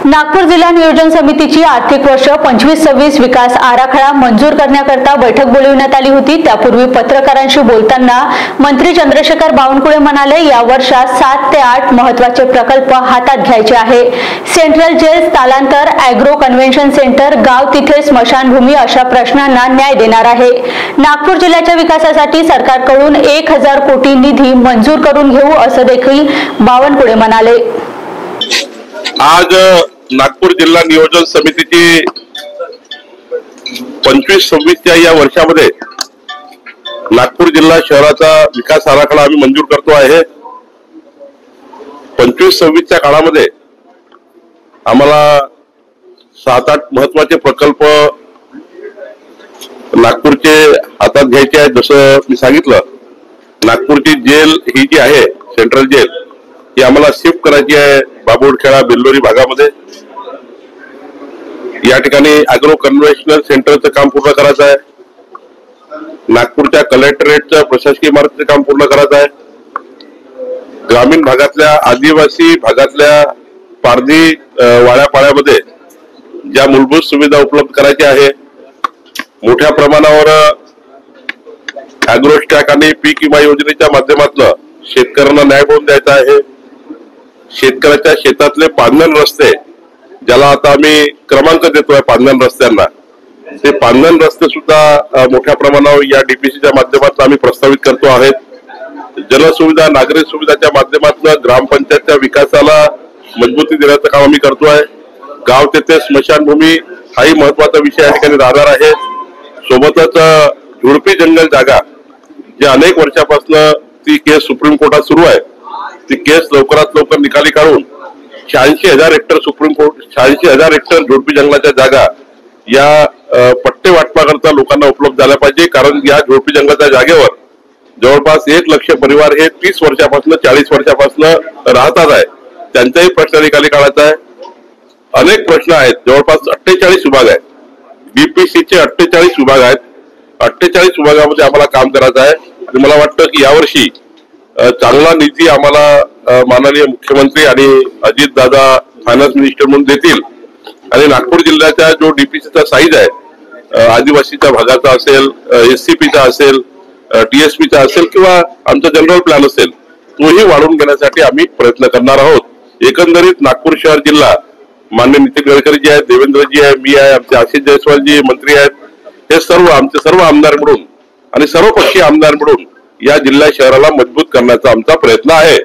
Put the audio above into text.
नागपूर जिल्हा नियोजन समितीची आर्थिक वर्ष 25-26 विकास आराखडा मंजूर करण्याकरता बैठक बोलविण्यात आली होती। त्यापूर्वी पत्रकारांशी बोलताना मंत्री चंद्रशेखर बावनकुळे म्हणाले, या वर्षात 7 ते 8 महत्त्वाचे प्रकल्प हातात घ्यायचे आहे। सेंट्रल जेल, स्थलांतर, ॲग्रो कन्व्हेन्शन सेंटर, गाव तिथे स्मशानभूमी अशा प्रश्नांना न्याय देणार आहे। नागपूर जिल्ह्याच्या विकासासाठी सरकारकडून 1000 कोटी निधी मंजूर करून घेऊ असं देखील बावनकुळे म्हणाले। आज नागपूर जिल्हा नियोजन समितीची 25-26 या वर्षामध्ये नागपूर जिल्हा शहराचा विकास आराखडा आम्ही मंजूर करतो आहे। 25-26 काळामध्ये आम्हाला 7-8 महत्त्वाचे प्रकल्प नागपूरचे हातात घ्यायचे आहेत। जसं मी सांगितलं, नागपूरची जेल ही जी आहे सेंट्रल जेल ही आम्हाला शिफ्ट करायची आहे बाबुळखेडा बेल्लोरी भागामध्ये। या ठिकाणी ॲग्रो कन्व्हेन्शनल सेंटरचं काम पूर्ण करायचं आहे। नागपूरच्या कलेक्टरेटच्या प्रशासकीय इमारतीचं काम पूर्ण करायचं आहे। ग्रामीण भागातल्या आदिवासी भागातल्या पारधी वाड्यापाड्यामध्ये ज्या मूलभूत सुविधा उपलब्ध करायच्या आहे, मोठ्या प्रमाणावर ॲग्रोस्टॅक आणि पीक विमा योजनेच्या माध्यमातून शेतकऱ्यांना न्याय मिळवून द्यायचा आहे। शेतकऱ्याच्या शेतातले पांधन रस्ते, ज्याला आता आम्ही क्रमांक देतोय पांधन रस्त्यांना, ते पांधन रस्ते सुद्धा मोठ्या प्रमाणावर या डीपीसीच्या माध्यमातून आम्ही प्रस्तावित करतो आहोत। जलसुविधा, नागरिक सुविधाच्या माध्यमातून ग्रामपंचायतच्या विकासाला मजबूती देण्याचं काम आम्ही करतोय। गाव तेथे स्मशानभूमी हाही महत्वाचा विषय या ठिकाणी राहणार आहे। सोबतच झुडपी जंगल जागा, जे अनेक वर्षापासून ती केस सुप्रीम कोर्टात सुरू आहे, ती केस लवकरात लवकर निकाली काढून 86,000 हेक्टर सुप्रीम कोर्ट 86,000 हेक्टर झुडपी जंगलाच्या जागा या पट्टे वाटपाकरता लोकांना उपलब्ध झाल्या पाहिजे। कारण या झुडपी जंगलाच्या जागेवर जवळपास 1 लक्ष परिवार हे 30 वर्षापासून 40 वर्षापासून राहतात आहे। त्यांचाही प्रश्न निकाली काढायचा आहे। अनेक प्रश्न आहेत, जवळपास 48 विभाग आहेत, बीपीसीचे 48 विभाग आहेत। 48 विभागामध्ये आम्हाला काम करायचं आहे आणि मला वाटतं की यावर्षी चांगला निधी आम्हाला माननीय मुख्यमंत्री आणि अजित दादा फायनान्स मिनिस्टर म्हणून देतील आणि नागपूर जिल्ह्याचा जो डीपीसीचा साईज आहे, आदिवासीच्या भागाचा असेल, एससीपीचा असेल, टीएसपीचा असेल किंवा आमचा जनरल प्लॅन असेल, तोही वाढवून घेण्यासाठी आम्ही प्रयत्न करणार आहोत। एकंदरीत नागपूर शहर जिल्हा माननीय नितीन गडकरी आहेत, देवेंद्रजी आहे, मी आहे, आमचे आशिष जयस्वालजी मंत्री आहेत, हे सर्व आमचे सर्व आमदार मिळून आणि सर्व पक्षीय आमदार मिळून या जिल्हा शहराला मजबूत करण्याचा आमचा प्रयत्न आहे।